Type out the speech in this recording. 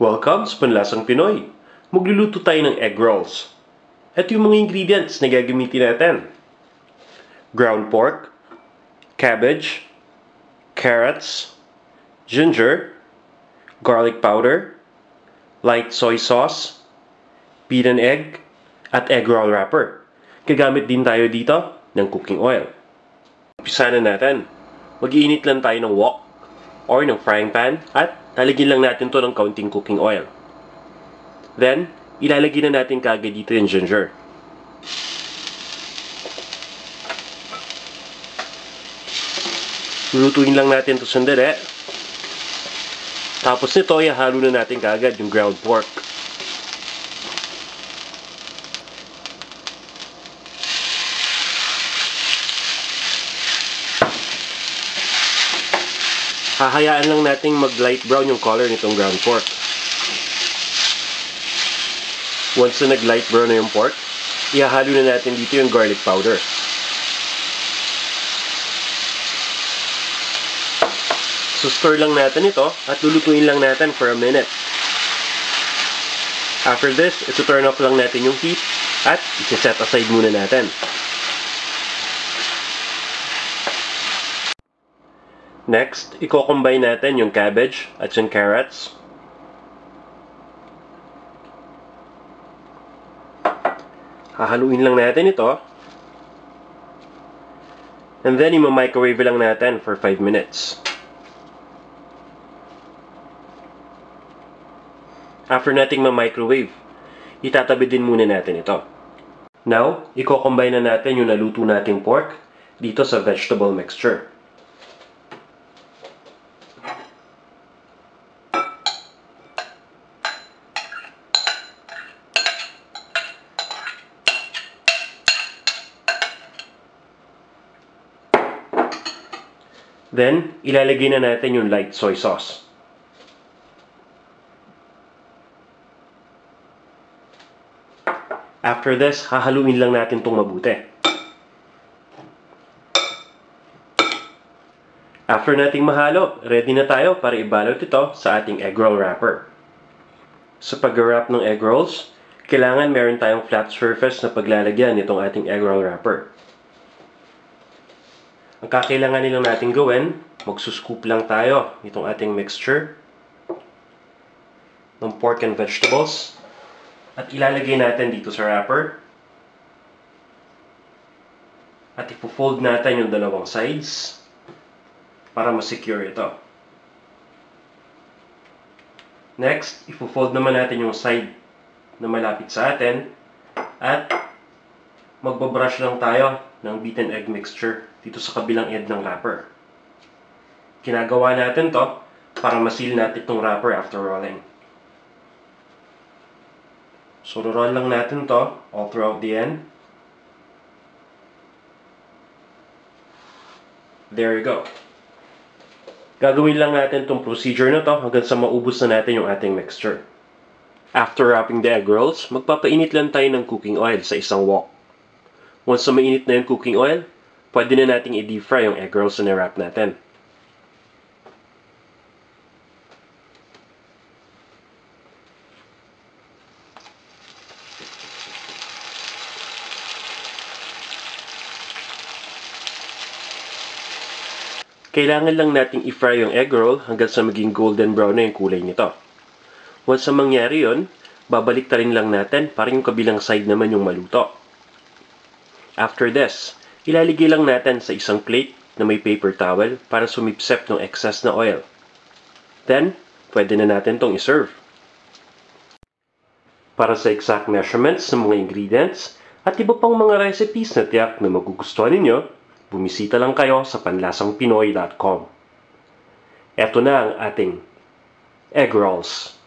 Welcome sa Panlasang Pinoy. Magluluto tayo ng egg rolls. Ito yung mga ingredients na gagamitin natin. Ground pork, cabbage, carrots, ginger, garlic powder, light soy sauce, beaten egg, at egg roll wrapper. Gagamit din tayo dito ng cooking oil. Umpisa na natin. Mag-iinit lang tayo ng wok or ng frying pan at lalagyan lang natin to ng kaunting cooking oil. Then, ilalagay na natin kaagad dito yung ginger. Lulutuin lang natin to sandali. Tapos nito, ihalo na natin kaagad yung ground pork. Hahayaan lang nating mag-light brown yung color nitong ground pork. Once na nag-light brown na yung pork, ihahalo na natin dito yung garlic powder. So stir lang natin ito at lulutuin lang natin for a minute. After this, ito-turn off lang natin yung heat at isi-set aside muna natin. Next, i-combine natin yung cabbage at yung carrots. Hahaluin lang natin ito. And then, i-microwave lang natin for 5 minutes. After nating ma-microwave, itatabi din muna natin ito. Now, i-combine na natin yung naluto nating pork dito sa vegetable mixture. Then, ilalagay na natin yung light soy sauce. After this, hahaluin lang natin itong mabuti. After nating mahalo, ready na tayo para ibalot ito sa ating egg roll wrapper. Sa pag-wrap ng egg rolls, kailangan meron tayong flat surface na paglalagyan nitong ating egg roll wrapper. Ang kakailangan nilang natin gawin, magsuscoop lang tayo nitong ating mixture ng pork and vegetables at ilalagay natin dito sa wrapper at ipo-fold natin yung dalawang sides para ma-secure ito. Next, ipo-fold naman natin yung side na malapit sa atin at magbabrush lang tayo ng beaten egg mixture dito sa kabilang end ng wrapper. Ginagawa natin to para ma-seal natin itong wrapper after rolling. So, roll lang natin to all throughout the end. There you go. Gagawin lang natin itong procedure na to hanggang sa maubos na natin yung ating mixture. After wrapping the egg rolls, magpapainit lang tayo ng cooking oil sa isang wok. Once na mainit na yung cooking oil, pwede na nating i-deep fry yung egg rolls na wrap natin. Kailangan lang nating i-fry yung egg roll hanggang sa maging golden brown na yung kulay nito. Once na mangyari yun, babalik ta rin lang natin para yung kabilang side naman yung maluto. After this, ilalagay lang natin sa isang plate na may paper towel para sumipsep ng excess na oil. Then, pwede na natin tong iserve. Para sa exact measurements ng mga ingredients at iba pang mga recipes na tiyak na magugustuhan ninyo, bumisita lang kayo sa panlasangpinoy.com. Ito na ang ating egg rolls.